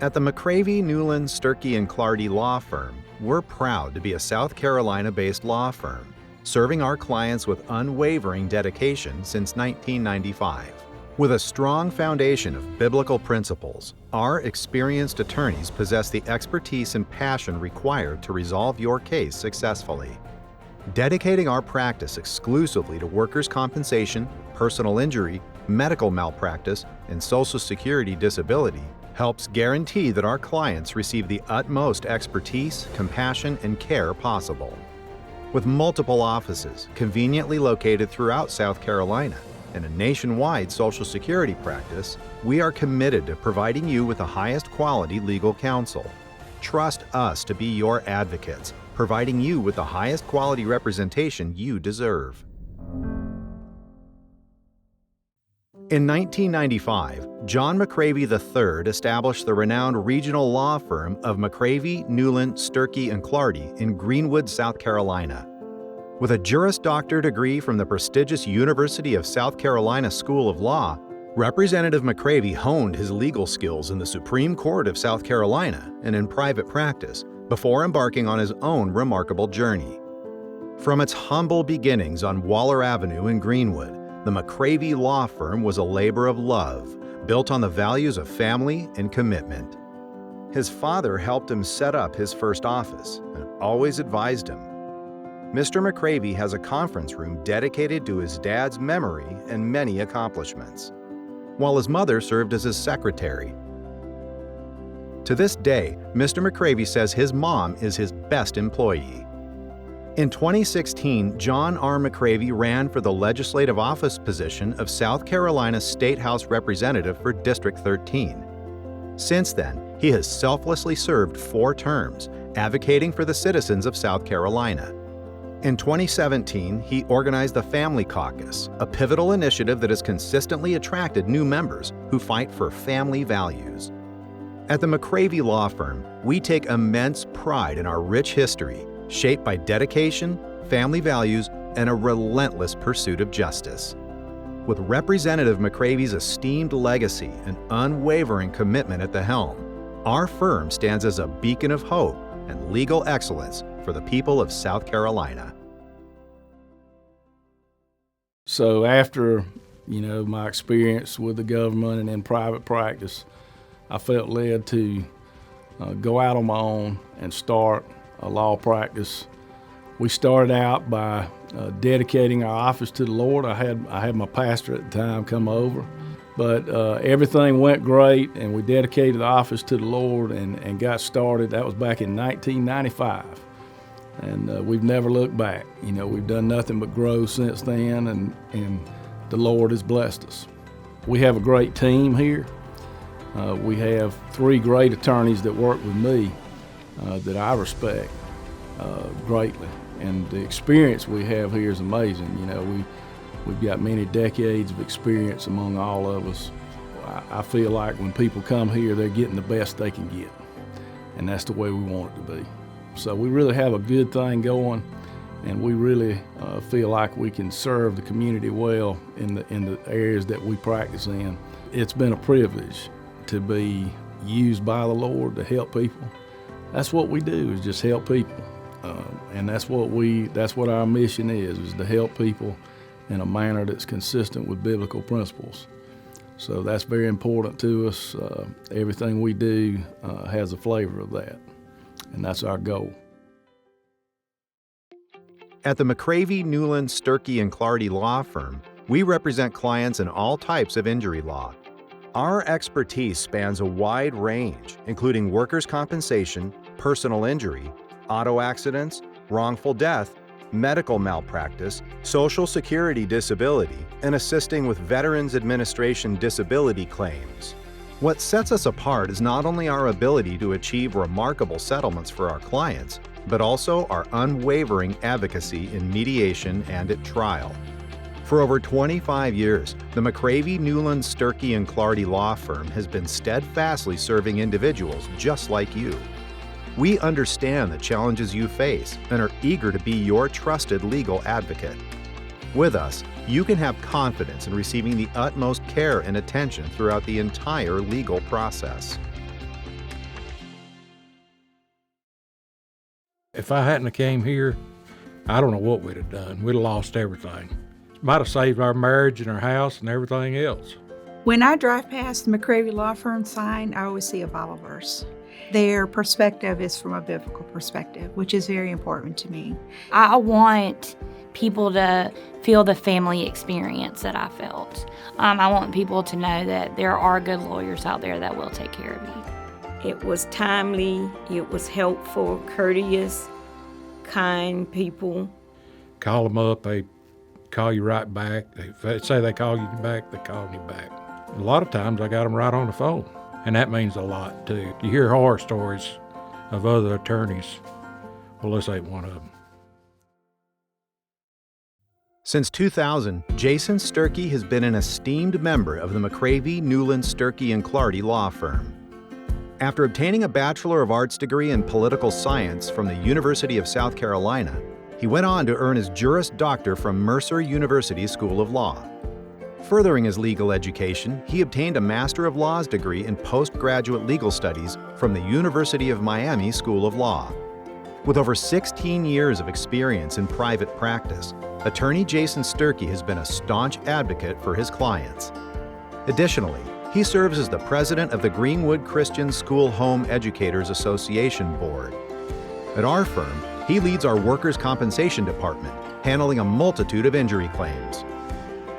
At the McCravy Newlon Sturkie and Clardy law firm, we're proud to be a South Carolina-based law firm, serving our clients with unwavering dedication since 1995. With a strong foundation of biblical principles, our experienced attorneys possess the expertise and passion required to resolve your case successfully. Dedicating our practice exclusively to workers' compensation, personal injury, medical malpractice, and Social Security disability helps guarantee that our clients receive the utmost expertise, compassion, and care possible. With multiple offices conveniently located throughout South Carolina and a nationwide Social Security practice, we are committed to providing you with the highest quality legal counsel. Trust us to be your advocates, providing you with the highest quality representation you deserve. In 1995, John McCravy III established the renowned regional law firm of McCravy Newlon Sturkie and Clardy in Greenwood, South Carolina. With a Juris Doctor degree from the prestigious University of South Carolina School of Law, Representative McCravy honed his legal skills in the Supreme Court of South Carolina and in private practice before embarking on his own remarkable journey. From its humble beginnings on Waller Avenue in Greenwood, the McCravy Law Firm was a labor of love, built on the values of family and commitment. His father helped him set up his first office and always advised him. Mr. McCravy has a conference room dedicated to his dad's memory and many accomplishments, while his mother served as his secretary. To this day, Mr. McCravy says his mom is his best employee. In 2016, John R. McCravy ran for the legislative office position of South Carolina State House Representative for District 13. Since then, he has selflessly served 4 terms, advocating for the citizens of South Carolina. In 2017, he organized the Family Caucus, a pivotal initiative that has consistently attracted new members who fight for family values. At the McCravy Law Firm, we take immense pride in our rich history, shaped by dedication, family values, and a relentless pursuit of justice. With Representative McCravy's esteemed legacy and unwavering commitment at the helm, our firm stands as a beacon of hope and legal excellence for the people of South Carolina. So after, my experience with the government and in private practice, I felt led to go out on my own and start a law practice. We started out by dedicating our office to the Lord. I had my pastor at the time come over, but everything went great, and we dedicated the office to the Lord and got started. That was back in 1995, and we've never looked back. We've done nothing but grow since then, and the Lord has blessed us. We have a great team here. We have 3 great attorneys that work with me that I respect greatly, and the experience we have here is amazing. We've got many decades of experience among all of us. I feel like when people come here, they're getting the best they can get, and that's the way we want it to be. So we really have a good thing going, and we really feel like we can serve the community well in the areas that we practice in. It's been a privilege to be used by the Lord to help people. That's what we do, is just help people. And that's what our mission is to help people in a manner that's consistent with biblical principles. So that's very important to us. Everything we do has a flavor of that, and that's our goal. At the McCravy Newlon Sturkie and Clardy Law Firm, we represent clients in all types of injury law. Our expertise spans a wide range, including workers' compensation, personal injury, auto accidents, wrongful death, medical malpractice, Social Security disability, and assisting with Veterans Administration disability claims. What sets us apart is not only our ability to achieve remarkable settlements for our clients, but also our unwavering advocacy in mediation and at trial. For over 25 years, the McCravy Newlon Sturkie and Clardy Law Firm has been steadfastly serving individuals just like you. We understand the challenges you face and are eager to be your trusted legal advocate. With us, you can have confidence in receiving the utmost care and attention throughout the entire legal process. If I hadn't have came here, I don't know what we'd have done. We'd have lost everything. Might have saved our marriage and our house and everything else. When I drive past the McCravy Law Firm sign, I always see a Bible verse. Their perspective is from a biblical perspective, which is very important to me. I want people to feel the family experience that I felt. I want people to know that there are good lawyers out there that will take care of you. It was timely, it was helpful, courteous, kind people. Call them up, they call you right back. If they say they call you back, they call you back. A lot of times I got them right on the phone, and that means a lot too. You hear horror stories of other attorneys. Well, this ain't one of them. Since 2000, Jason Sturkie has been an esteemed member of the McCravy Newlon Sturkie and Clardy law firm. After obtaining a Bachelor of Arts degree in political science from the University of South Carolina, he went on to earn his Juris Doctor from Mercer University School of Law. Furthering his legal education, he obtained a Master of Laws degree in postgraduate legal studies from the University of Miami School of Law. With over 16 years of experience in private practice, attorney Jason Sturkie has been a staunch advocate for his clients. Additionally, he serves as the president of the Greenwood Christian School Home Educators Association Board. At our firm, he leads our workers' compensation department, handling a multitude of injury claims.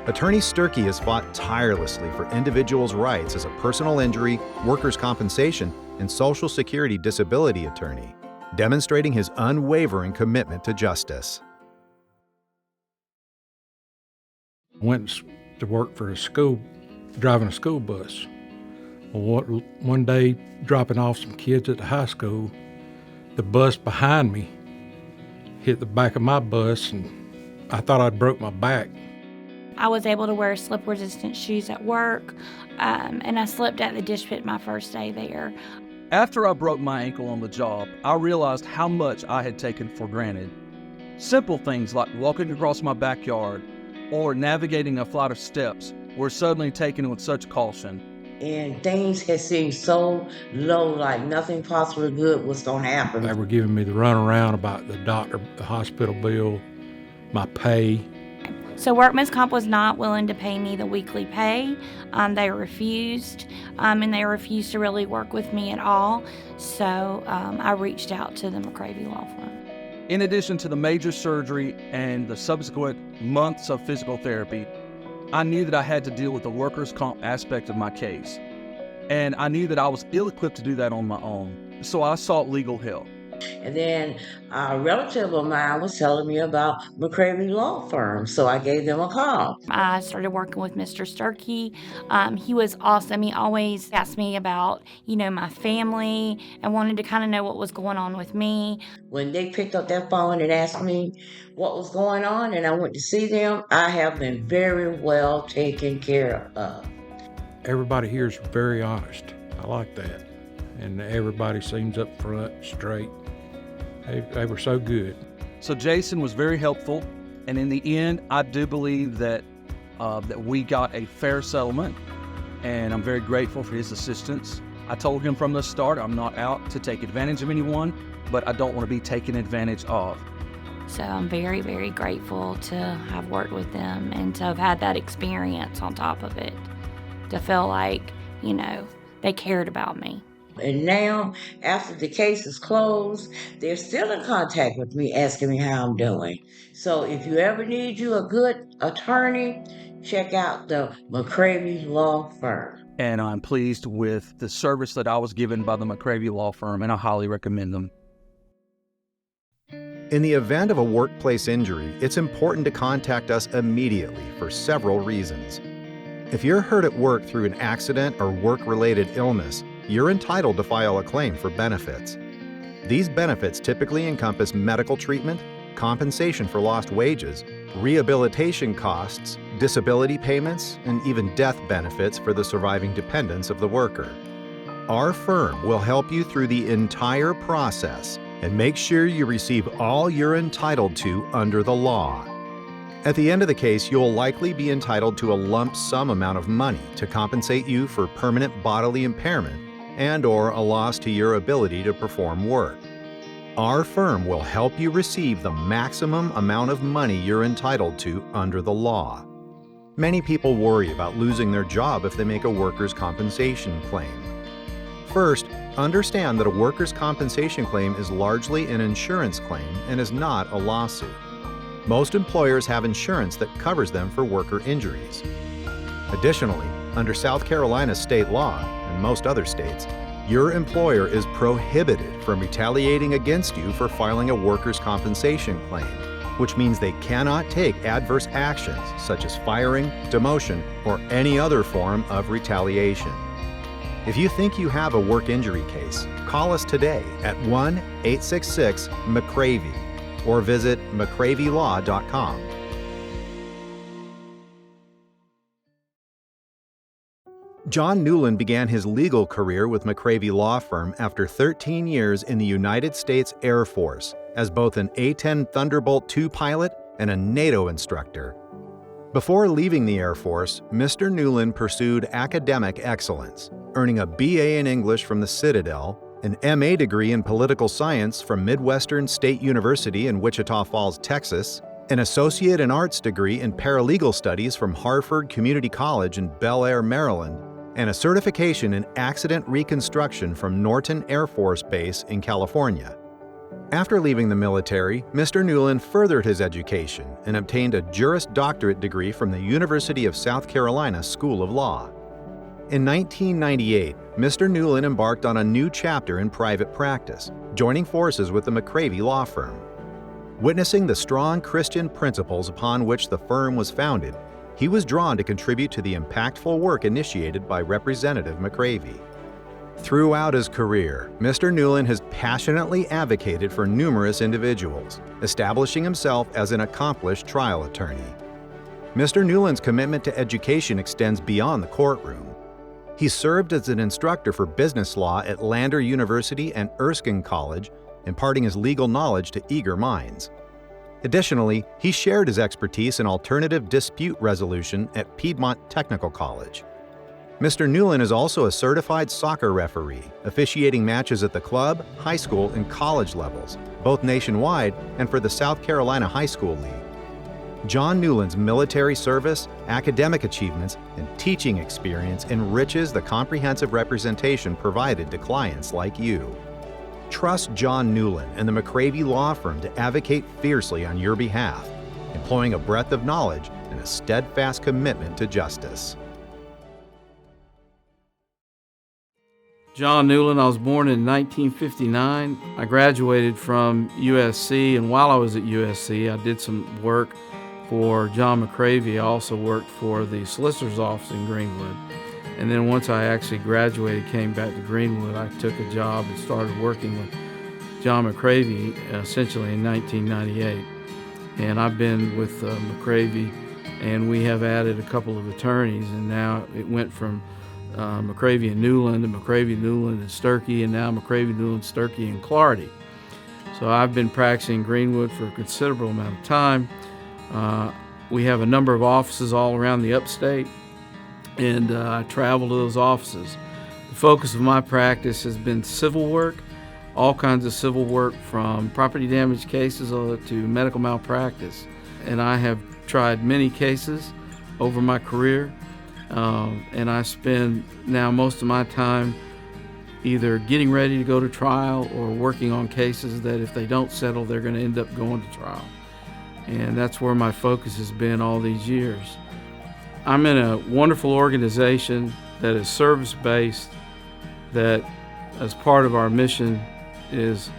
Attorney Sturkie has fought tirelessly for individuals' rights as a personal injury, workers' compensation, and Social Security disability attorney, demonstrating his unwavering commitment to justice. I went to work for a school, driving a school bus. Well, one day, dropping off some kids at the high school, the bus behind me hit the back of my bus, and I thought I'd broke my back. I was able to wear slip-resistant shoes at work, and I slipped at the dish pit my first day there. After I broke my ankle on the job, I realized how much I had taken for granted. Simple things like walking across my backyard or navigating a flight of steps were suddenly taken with such caution. And things had seemed so low, like nothing possibly good was going to happen. They were giving me the runaround about the doctor, the hospital bill, my pay. So Workman's Comp was not willing to pay me the weekly pay. They refused, and they refused to really work with me at all. So I reached out to the McCravy Law Firm. In addition to the major surgery and the subsequent months of physical therapy, I knew that I had to deal with the workers' comp aspect of my case. And I knew that I was ill-equipped to do that on my own. So I sought legal help. And then a relative of mine was telling me about McCravy Law Firm, so I gave them a call. I started working with Mr. Sturkie. He was awesome. He always asked me about, my family and wanted to kind of know what was going on with me. When they picked up that phone and asked me what was going on and I went to see them, I have been very well taken care of. Everybody here is very honest. I like that. And everybody seems up front, straight. They were so good. So Jason was very helpful, and in the end, I do believe that we got a fair settlement, and I'm very grateful for his assistance. I told him from the start, I'm not out to take advantage of anyone, but I don't want to be taken advantage of. So I'm very, very grateful to have worked with them and to have had that experience on top of it, to feel like, they cared about me. And now, after the case is closed, they're still in contact with me, asking me how I'm doing. So if you ever need a good attorney, check out the McCravy Law Firm. And I'm pleased with the service that I was given by the McCravy Law Firm, and I highly recommend them. In the event of a workplace injury, it's important to contact us immediately for several reasons. If you're hurt at work through an accident or work-related illness, you're entitled to file a claim for benefits. These benefits typically encompass medical treatment, compensation for lost wages, rehabilitation costs, disability payments, and even death benefits for the surviving dependents of the worker. Our firm will help you through the entire process and make sure you receive all you're entitled to under the law. At the end of the case, you'll likely be entitled to a lump sum amount of money to compensate you for permanent bodily impairment and/or a loss to your ability to perform work. Our firm will help you receive the maximum amount of money you're entitled to under the law. Many people worry about losing their job if they make a workers' compensation claim. First, understand that a workers' compensation claim is largely an insurance claim and is not a lawsuit. Most employers have insurance that covers them for worker injuries. Additionally, under South Carolina state law, and most other states, your employer is prohibited from retaliating against you for filing a workers' compensation claim, which means they cannot take adverse actions such as firing, demotion, or any other form of retaliation. If you think you have a work injury case, call us today at 1-866-McCravy or visit McCravyLaw.com. John Newlon began his legal career with McCravy Law Firm after 13 years in the United States Air Force as both an A-10 Thunderbolt II pilot and a NATO instructor. Before leaving the Air Force, Mr. Newlon pursued academic excellence, earning a BA in English from the Citadel, an MA degree in political science from Midwestern State University in Wichita Falls, Texas, an associate in arts degree in paralegal studies from Harford Community College in Bel Air, Maryland, and a certification in accident reconstruction from Norton Air Force Base in California. After leaving the military, Mr. Newlon furthered his education and obtained a Juris Doctorate degree from the University of South Carolina School of Law. In 1998, Mr. Newlon embarked on a new chapter in private practice, joining forces with the McCravy Law Firm. Witnessing the strong Christian principles upon which the firm was founded, he was drawn to contribute to the impactful work initiated by Representative McCravy. Throughout his career, Mr. Newlon has passionately advocated for numerous individuals, establishing himself as an accomplished trial attorney. Mr. Newlon's commitment to education extends beyond the courtroom. He served as an instructor for business law at Lander University and Erskine College, imparting his legal knowledge to eager minds. Additionally, he shared his expertise in alternative dispute resolution at Piedmont Technical College. Mr. Newlon is also a certified soccer referee, officiating matches at the club, high school, and college levels, both nationwide and for the South Carolina High School League. John Newlon's military service, academic achievements, and teaching experience enriches the comprehensive representation provided to clients like you. Trust John Newlon and the McCravy Law Firm to advocate fiercely on your behalf, employing a breadth of knowledge and a steadfast commitment to justice. John Newlon, I was born in 1959. I graduated from USC, and while I was at USC, I did some work for John McCravy. I also worked for the solicitor's office in Greenwood. And then once I actually graduated, came back to Greenwood, I took a job and started working with John McCravy essentially in 1998. And I've been with McCravy, and we have added a couple of attorneys, and now it went from McCravy and Newlon to McCravy Newlon and Sturkie, and now McCravy Newlon Sturkie and Clardy. So I've been practicing Greenwood for a considerable amount of time. We have a number of offices all around the upstate, and I travel to those offices. The focus of my practice has been civil work, all kinds of civil work from property damage cases to medical malpractice. And I have tried many cases over my career, and I spend now most of my time either getting ready to go to trial or working on cases that if they don't settle, they're going to end up going to trial. And that's where my focus has been all these years. I'm in a wonderful organization that is service-based, that as part of our mission is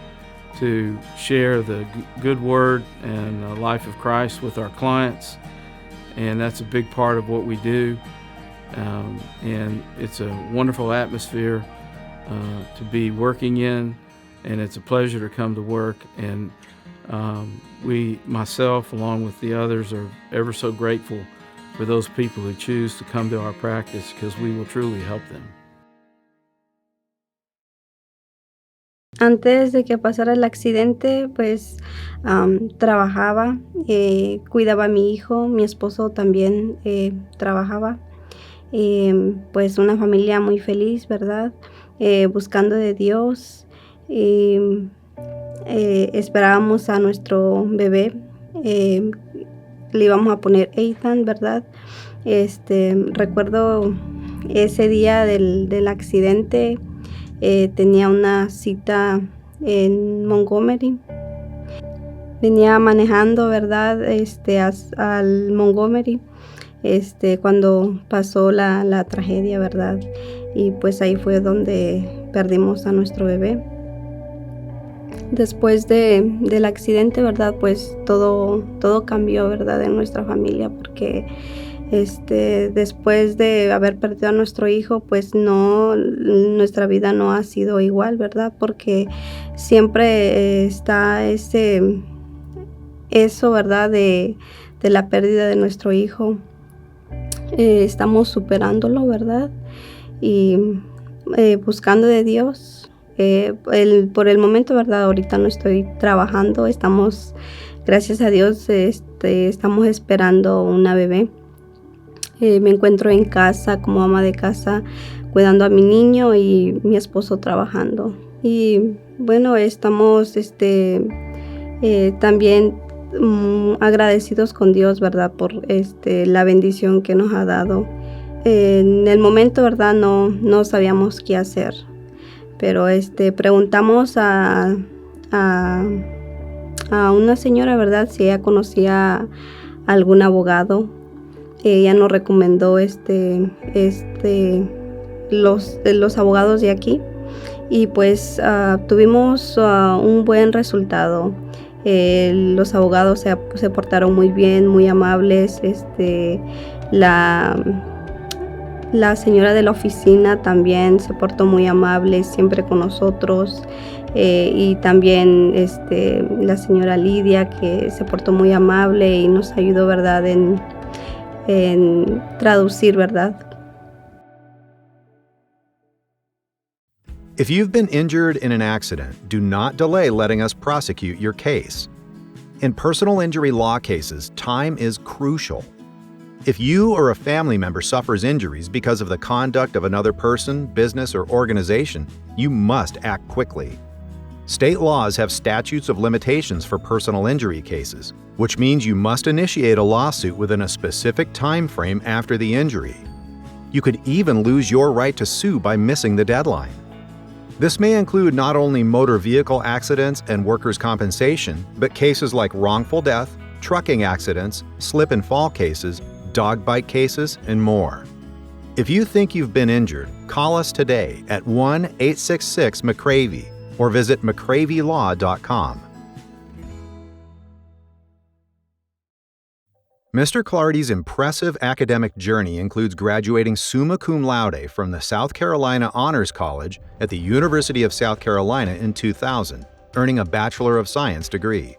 to share the good word and the life of Christ with our clients, and that's a big part of what we do. And it's a wonderful atmosphere to be working in, and it's a pleasure to come to work. And myself, along with the others, are ever so grateful for those people who choose to come to our practice, because we will truly help them. Antes de que pasara el accidente, pues trabajaba, cuidaba a mi hijo, mi esposo también trabajaba. Pues una familia muy feliz, ¿verdad? Buscando de Dios. esperábamos a nuestro bebé. Le íbamos a poner Ethan, ¿verdad? Recuerdo ese día del accidente, tenía una cita en Montgomery. Venía manejando, ¿verdad? Al Montgomery, cuando pasó la tragedia, ¿verdad? Y pues ahí fue donde perdimos a nuestro bebé. Después del accidente, ¿verdad? Pues todo cambió, ¿verdad? En nuestra familia, porque después de haber perdido a nuestro hijo, pues nuestra vida no ha sido igual, ¿verdad? Porque siempre está eso, ¿verdad? De la pérdida de nuestro hijo. Estamos superándolo, ¿verdad? Y buscando de Dios. Por el momento, ¿verdad? Ahorita no estoy trabajando. Estamos, gracias a Dios, estamos esperando una bebé. Me encuentro en casa como ama de casa, cuidando a mi niño y mi esposo trabajando. Y bueno, estamos también agradecidos con Dios, ¿verdad? Por la bendición que nos ha dado. En el momento, ¿verdad? No sabíamos qué hacer, pero preguntamos a una señora, ¿verdad? Si ella conocía a algún abogado. Ella nos recomendó los abogados de aquí, y pues tuvimos un buen resultado. Los abogados se portaron muy bien, muy amables. La señora de la oficina también se portó muy amable, siempre con nosotros. Y también la señora Lidia, que se portó muy amable y nos ayudó, ¿verdad? En traducir, ¿verdad? If you've been injured in an accident, do not delay letting us prosecute your case. In personal injury law cases, time is crucial. If you or a family member suffers injuries because of the conduct of another person, business, or organization, you must act quickly. State laws have statutes of limitations for personal injury cases, which means you must initiate a lawsuit within a specific time frame after the injury. You could even lose your right to sue by missing the deadline. This may include not only motor vehicle accidents and workers' compensation, but cases like wrongful death, trucking accidents, slip and fall cases, dog bite cases, and more. If you think you've been injured, call us today at 1-866-McCravy or visit McCravyLaw.com. Mr. Clardy's impressive academic journey includes graduating summa cum laude from the South Carolina Honors College at the University of South Carolina in 2000, earning a Bachelor of Science degree.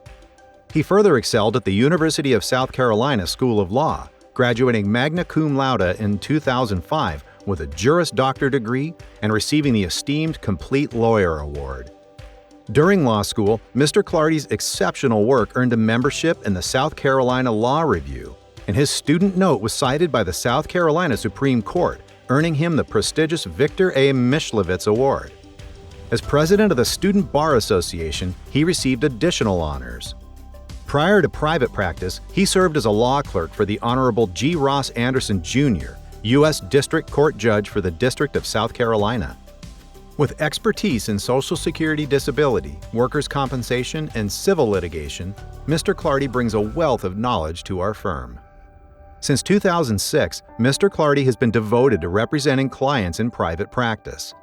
He further excelled at the University of South Carolina School of Law, graduating magna cum laude in 2005 with a Juris Doctor degree and receiving the esteemed Complete Lawyer Award. During law school, Mr. Clardy's exceptional work earned a membership in the South Carolina Law Review, and his student note was cited by the South Carolina Supreme Court, earning him the prestigious Victor A. Mishlevitz Award. As president of the Student Bar Association, he received additional honors. Prior to private practice, he served as a law clerk for the Honorable G. Ross Anderson, Jr., U.S. District Court Judge for the District of South Carolina. With expertise in Social Security disability, workers' compensation, and civil litigation, Mr. Clardy brings a wealth of knowledge to our firm. Since 2006, Mr. Clardy has been devoted to representing clients in private practice.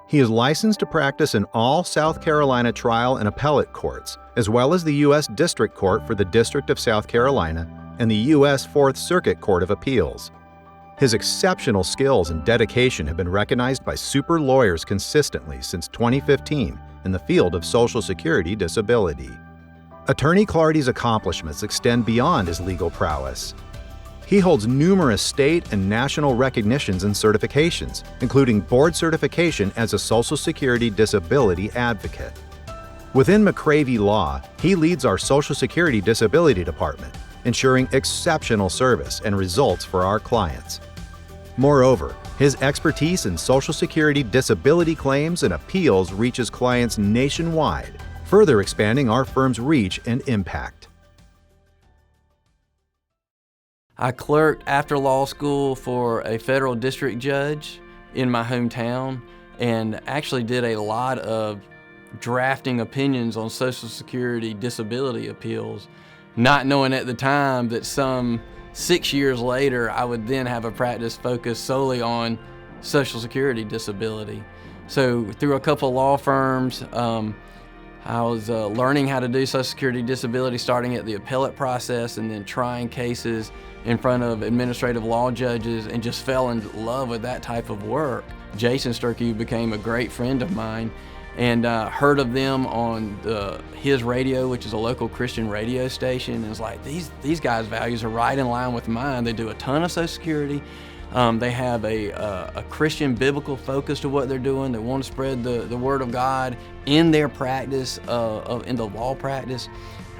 He is licensed to practice in all South Carolina trial and appellate courts, as well as the U.S. District Court for the District of South Carolina and the U.S. Fourth Circuit Court of Appeals. His exceptional skills and dedication have been recognized by super lawyers consistently since 2015 in the field of Social Security disability. Attorney Clardy's accomplishments extend beyond his legal prowess. He holds numerous state and national recognitions and certifications, including board certification as a Social Security disability advocate. Within McCravy Law, he leads our Social Security Disability Department, ensuring exceptional service and results for our clients. Moreover, his expertise in Social Security disability claims and appeals reaches clients nationwide, further expanding our firm's reach and impact. I clerked after law school for a federal district judge in my hometown and actually did a lot of drafting opinions on Social Security disability appeals, not knowing at the time that some 6 years later I would then have a practice focused solely on Social Security disability. So through a couple law firms, I was learning how to do Social Security disability, starting at the appellate process and then trying cases in front of administrative law judges, and just fell in love with that type of work. Jason Sturkie became a great friend of mine, and heard of them on his radio, which is a local Christian radio station, and was like, these guys' values are right in line with mine. They do a ton of Social Security. They have a Christian biblical focus to what they're doing. They want to spread the word of God in their practice, in the law practice.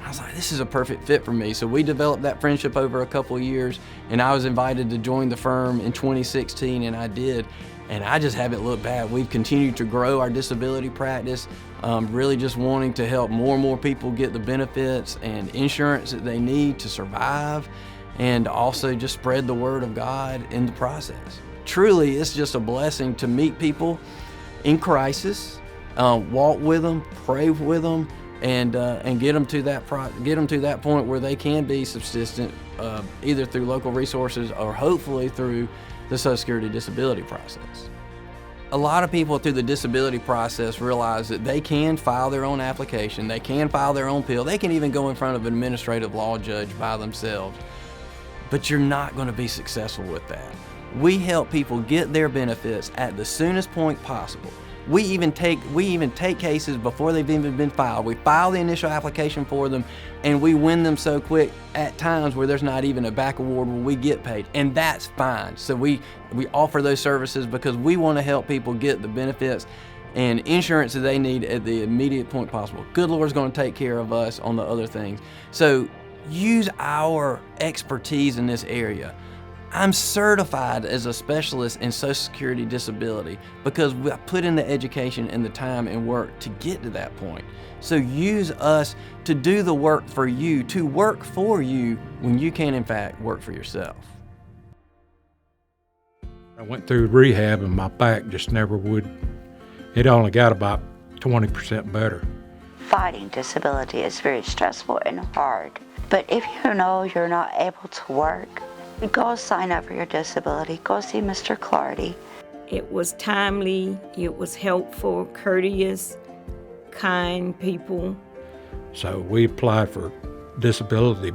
I was like, this is a perfect fit for me. So we developed that friendship over a couple of years, and I was invited to join the firm in 2016, and I did. And I just haven't looked back. We've continued to grow our disability practice, really just wanting to help more and more people get the benefits and insurance that they need to survive, and also just spread the word of God in the process. Truly, it's just a blessing to meet people in crisis, walk with them, pray with them, and get them to that point where they can be subsistent, either through local resources or hopefully through the Social Security disability process. A lot of people through the disability process realize that they can file their own application, they can file their own appeal, they can even go in front of an administrative law judge by themselves, but you're not going to be successful with that. We help people get their benefits at the soonest point possible. We even take cases before they've even been filed. We file the initial application for them, and we win them so quick at times where there's not even a back award where we get paid, and that's fine. So we offer those services because we want to help people get the benefits and insurance that they need at the immediate point possible. Good Lord's going to take care of us on the other things. So use our expertise in this area. I'm certified as a specialist in Social Security disability because I put in the education and the time and work to get to that point. So use us to do the work for you, to work for you when you can in fact work for yourself. I went through rehab and my back just never would. It only got about 20% better. Fighting disability is very stressful and hard. But if you know you're not able to work, go sign up for your disability. Go see Mr. Clardy. It was timely, it was helpful, courteous, kind people. So we applied for disability.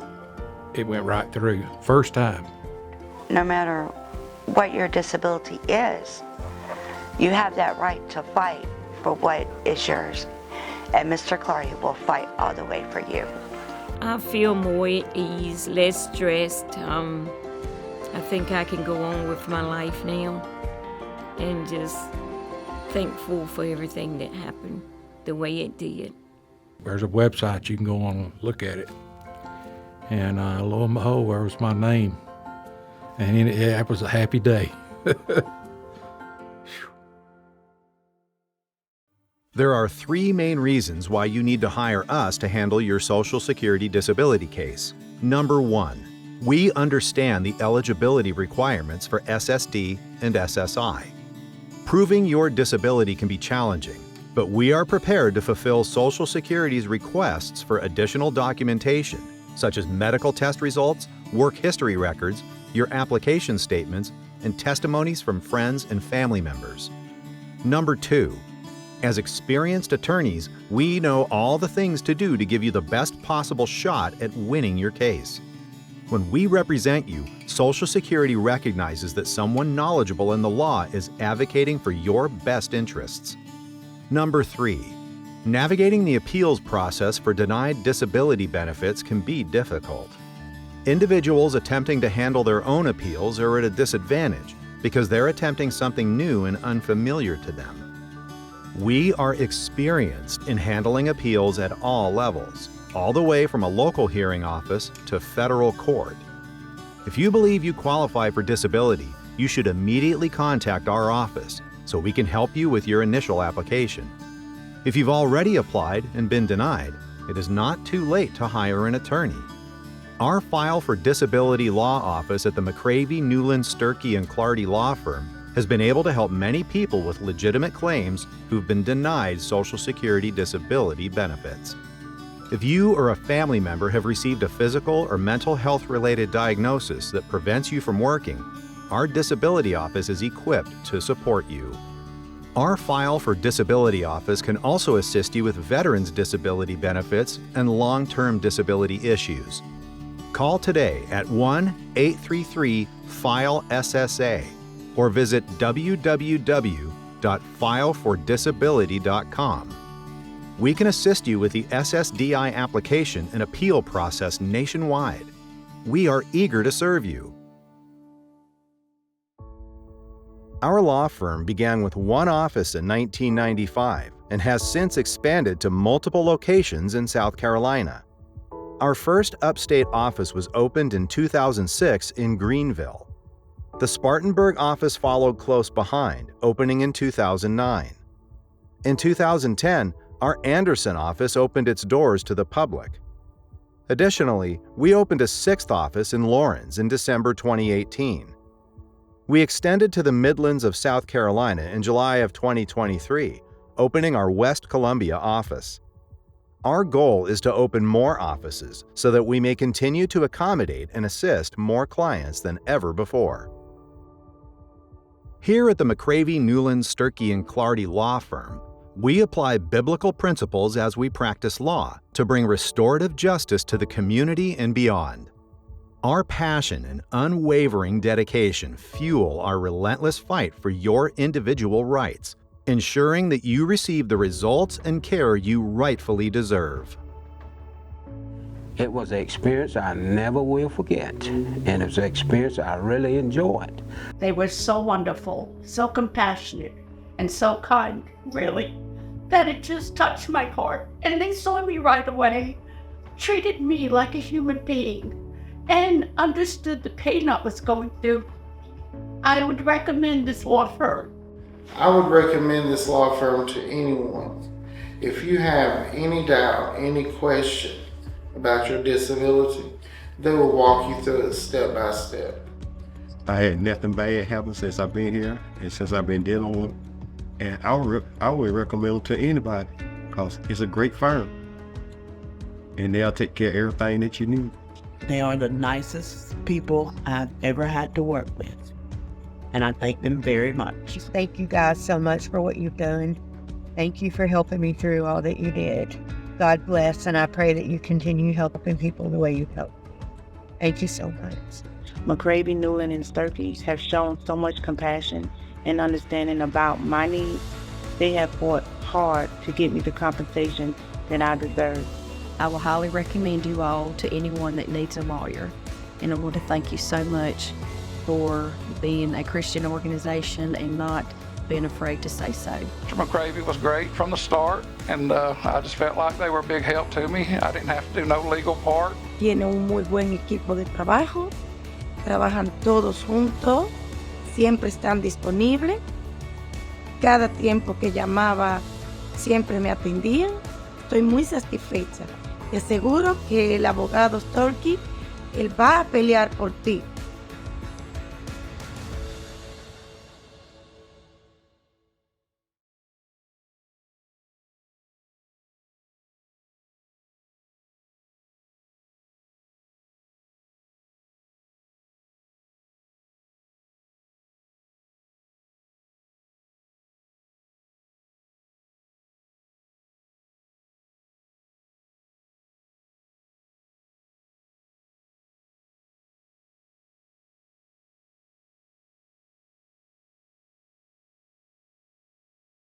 It went right through, first time. No matter what your disability is, you have that right to fight for what is yours. And Mr. Clardy will fight all the way for you. I feel more at ease, less stressed. I think I can go on with my life now and just thankful for everything that happened the way it did. There's a website you can go on and look at it. And lo and behold, there was my name. And it was a happy day. There are 3 main reasons why you need to hire us to handle your Social Security disability case. Number 1, we understand the eligibility requirements for SSD and SSI. Proving your disability can be challenging, but we are prepared to fulfill Social Security's requests for additional documentation, such as medical test results, work history records, your application statements, and testimonies from friends and family members. Number 2, as experienced attorneys, we know all the things to do to give you the best possible shot at winning your case. When we represent you, Social Security recognizes that someone knowledgeable in the law is advocating for your best interests. Number 3, navigating the appeals process for denied disability benefits can be difficult. Individuals attempting to handle their own appeals are at a disadvantage because they're attempting something new and unfamiliar to them. We are experienced in handling appeals at all levels, all the way from a local hearing office to federal court. If you believe you qualify for disability, you should immediately contact our office so we can help you with your initial application. If you've already applied and been denied, it is not too late to hire an attorney. Our File for Disability Law office at the McCravy Newlon Sturkie and Clardy law firm has been able to help many people with legitimate claims who've been denied Social Security disability benefits. If you or a family member have received a physical or mental health-related diagnosis that prevents you from working, our disability office is equipped to support you. Our File for Disability office can also assist you with veterans' disability benefits and long-term disability issues. Call today at 1-833-FILE-SSA or visit www.filefordisability.com. We can assist you with the SSDI application and appeal process nationwide. We are eager to serve you. Our law firm began with one office in 1995 and has since expanded to multiple locations in South Carolina. Our first upstate office was opened in 2006 in Greenville. The Spartanburg office followed close behind, opening in 2009. In 2010, our Anderson office opened its doors to the public. Additionally, we opened a sixth office in Lawrence in December 2018. We extended to the Midlands of South Carolina in July of 2023, opening our West Columbia office. Our goal is to open more offices so that we may continue to accommodate and assist more clients than ever before. Here at the McCravy Newlon Sturkie and Clardy law firm, we apply biblical principles as we practice law to bring restorative justice to the community and beyond. Our passion and unwavering dedication fuel our relentless fight for your individual rights, ensuring that you receive the results and care you rightfully deserve. It was an experience I never will forget, and it was an experience I really enjoyed. They were so wonderful, so compassionate, and so kind, really, that it just touched my heart. And they saw me right away, treated me like a human being, and understood the pain I was going through. I would recommend this law firm. I would recommend this law firm to anyone. If you have any doubt, any question about your disability, they will walk you through it step by step. I had nothing bad happen since I've been here and since I've been dealing with it. And I would recommend it to anybody because it's a great firm. And they'll take care of everything that you need. They are the nicest people I've ever had to work with. And I thank them very much. Thank you guys so much for what you've done. Thank you for helping me through all that you did. God bless, and I pray that you continue helping people the way you help. Thank you so much. McCravy Newlon and Sturkie have shown so much compassion and understanding about my needs. They have fought hard to get me the compensation that I deserve. I will highly recommend you all to anyone that needs a lawyer. And I want to thank you so much for being a Christian organization and not being afraid to say so. Mr. McCravy was great from the start, and I just felt like they were a big help to me. I didn't have to do no legal part. Tiene un muy buen equipo de trabajo, trabajan todos juntos, siempre están disponibles. Cada tiempo que llamaba, siempre me atendían. Estoy muy satisfecha. Te aseguro que el abogado Sturkie, él va a pelear por ti.